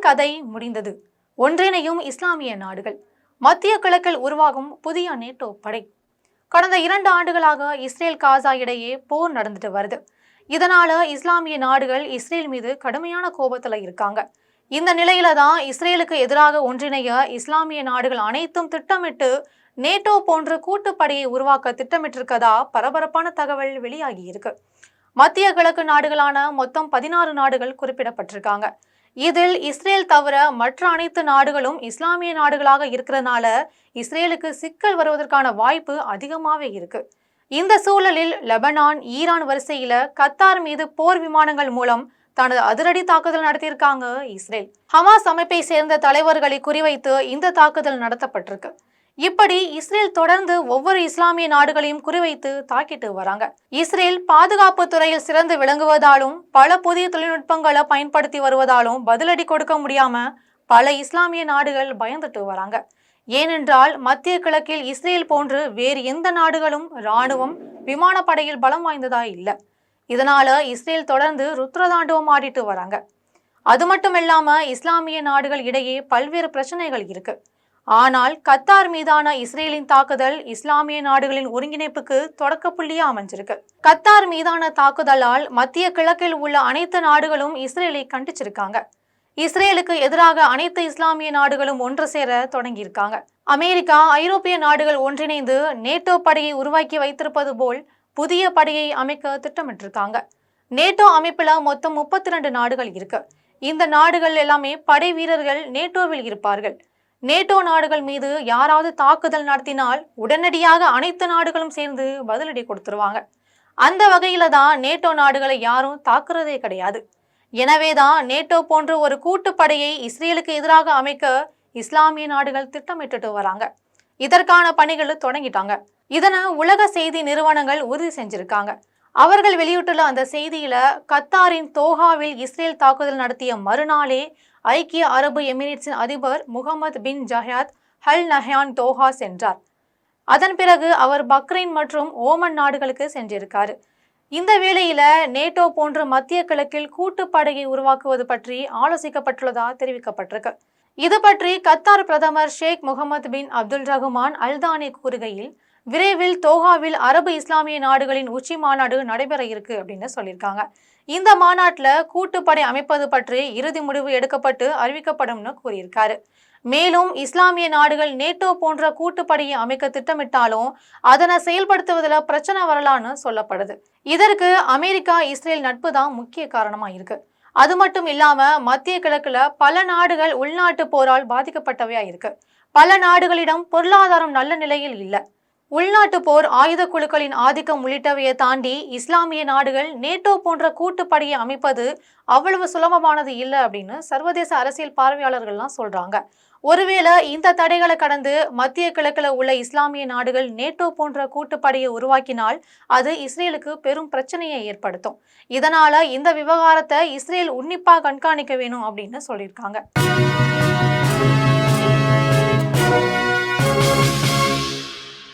கதை முடிந்தது. ஒன்றிணையும் இஸ்லாமிய நாடுகள். மத்திய கிழக்கில் உருவாகும் புதிய நேட்டோ படை. கடந்த 2 ஆண்டுகளாக இஸ்ரேல் காசா இடையே போர் நடந்துட்டு வருது. இதனால இஸ்லாமிய நாடுகள் இஸ்ரேல் மீது கடுமையான கோபத்துல இருக்காங்க. இந்த நிலையில தான் இஸ்ரேலுக்கு எதிராக ஒன்றிணைய இஸ்லாமிய நாடுகள் அனைத்தும் திட்டமிட்டு நேட்டோ போன்ற கூட்டுப்படையை உருவாக்க திட்டமிட்டிருக்கதா பரபரப்பான தகவல் வெளியாகி இருக்கு. மத்திய கிழக்கு நாடுகளான மொத்தம் 16 நாடுகள் குறிப்பிடப்பட்டிருக்காங்க. இதில் இஸ்ரேல் தவிர மற்ற அனைத்து நாடுகளும் இஸ்லாமிய நாடுகளாக இருக்கிறதுனால இஸ்ரேலுக்கு சிக்கல் வருவதற்கான வாய்ப்பு அதிகமாவே இருக்கு. இந்த சூழலில் லெபனான், ஈரான் வரிசையில கத்தார் மீது போர் விமானங்கள் மூலம் தனது அதிரடி தாக்குதல் நடத்தியிருக்காங்க இஸ்ரேல். ஹமாஸ் அமைப்பை சேர்ந்த தலைவர்களை குறிவைத்து இந்த தாக்குதல் நடத்தப்பட்டிருக்கு. இப்படி இஸ்ரேல் தொடர்ந்து ஒவ்வொரு இஸ்லாமிய நாடுகளையும் குறிவைத்து தாக்கிட்டு வராங்க. இஸ்ரேல் பாதுகாப்பு துறையில் சிறந்து விளங்குவதாலும் பல புதிய தொழில்நுட்பங்களை பயன்படுத்தி வருவதாலும் பதிலடி கொடுக்க முடியாம பல இஸ்லாமிய நாடுகள் பயந்துட்டு வராங்க. ஏனென்றால் மத்திய கிழக்கில் இஸ்ரேல் போன்று வேறு எந்த நாடுகளும் இராணுவம், விமானப்படையில் பலம் வாய்ந்ததா இல்லை. இதனால இஸ்ரேல் தொடர்ந்து ருத்ரதாண்டவம் ஆடிட்டு வராங்க. அது மட்டும் இல்லாம இஸ்லாமிய நாடுகள் இடையே பல்வேறு பிரச்சனைகள் இருக்கு. ஆனால் கத்தார் மீதான இஸ்ரேலின் தாக்குதல் இஸ்லாமிய நாடுகளின் ஒருங்கிணைப்புக்கு தொடக்க புள்ளியா அமைஞ்சிருக்கு. கத்தார் மீதான தாக்குதலால் மத்திய கிழக்கில் உள்ள அனைத்து நாடுகளும் இஸ்ரேலை கண்டிச்சிருக்காங்க. இஸ்ரேலுக்கு எதிராக அனைத்து இஸ்லாமிய நாடுகளும் ஒன்று சேர தொடங்கியிருக்காங்க. அமெரிக்கா, ஐரோப்பிய நாடுகள் ஒன்றிணைந்து நேட்டோ படையை உருவாக்கி வைத்திருப்பது போல் புதிய படையை அமைக்க திட்டமிட்டிருக்காங்க. நேட்டோ அமைப்புல மொத்தம் 32 நாடுகள் இருக்கு. இந்த நாடுகள் எல்லாமே படை வீரர்கள் நேட்டோவில் இருப்பார்கள். நேட்டோ நாடுகள் மீது யாராவது தாக்குதல் நடத்தினால் உடனடியாக அனைத்து நாடுகளும் சேர்ந்து பதிலடி கொடுத்துருவாங்க. அந்த வகையில தான் நேட்டோ நாடுகளை யாரும் தாக்குறதே கிடையாது. எனவேதான் நேட்டோ போன்ற ஒரு கூட்டுப்படையை இஸ்ரேலுக்கு எதிராக அமைக்க இஸ்லாமிய நாடுகள் திட்டமிட்டுட்டு வராங்க. இதற்கான பணிகள் தொடங்கிட்டாங்க. இதனை உலக செய்தி நிறுவனங்கள் உறுதி செஞ்சிருக்காங்க. அவர்கள் வெளியிட்டுள்ள அந்த செய்தியில கத்தாரின் தோஹாவில் இஸ்ரேல் தாக்குதல் நடத்திய மறுநாளே ஐக்கிய அரபு எமிரேட்ஸின் அதிபர் முகமது பின் ஜயாத் அல் நஹ்யான் தோஹா சென்றார். அதன் பிறகு அவர் பக்ரைன் மற்றும் ஓமன் நாடுகளுக்கு சென்றிருக்காரு. இந்த வேளையில நேட்டோ போன்ற மத்திய கிழக்கில் கூட்டுப்படையை உருவாக்குவது பற்றி ஆலோசிக்கப்பட்டுள்ளதா தெரிவிக்கப்பட்டிருக்கு. இது பற்றி கத்தார் பிரதமர் ஷேக் முகமது பின் அப்துல் ரஹ்மான் அல்தானி கூறுகையில், விரைவில் தோஹாவில் அரபு இஸ்லாமிய நாடுகளின் உச்சி மாநாடு நடைபெற இருக்கு அப்படின்னு சொல்லியிருக்காங்க. இந்த மாநாட்டில் கூட்டுப்படை அமைப்பது பற்றி இறுதி முடிவு எடுக்கப்பட்டு அறிவிக்கப்படும்னு கூறியிருக்காரு. மேலும் இஸ்லாமிய நாடுகள் நேட்டோ போன்ற கூட்டுப்படையை அமைக்க திட்டமிட்டாலும் அதனை செயல்படுத்துவதில் பிரச்சனை வரலான்னு சொல்லப்படுது. இதற்கு அமெரிக்கா, இஸ்ரேல் நட்பு தான் முக்கிய காரணமா இருக்கு. அது மட்டும் இல்லாம மத்திய கிழக்குல பல நாடுகள் உள்நாட்டு போரால் பாதிக்கப்பட்டவையா இருக்கு. பல நாடுகளிடம் பொருளாதாரம் நல்ல நிலையில் இல்லை. உள்நாட்டு போர், ஆயுத குழுக்களின் ஆதிக்கம் உள்ளிட்டவையை தாண்டி இஸ்லாமிய நாடுகள் நேட்டோ போன்ற கூட்டுப்படையை அமைப்பது அவ்வளவு சுலபமானது இல்லை அப்படின்னு சர்வதேச அரசியல் பார்வையாளர்கள்லாம் சொல்றாங்க. ஒருவேளை இந்த தடைகளை கடந்து மத்திய கிழக்குல உள்ள இஸ்லாமிய நாடுகள் நேட்டோ போன்ற கூட்டுப்படையை உருவாக்கினால் அது இஸ்ரேலுக்கு பெரும் பிரச்சனையை ஏற்படுத்தும். இதனால இந்த விவகாரத்தை இஸ்ரேல் உன்னிப்பா கண்காணிக்க வேணும் அப்படின்னு சொல்லியிருக்காங்க.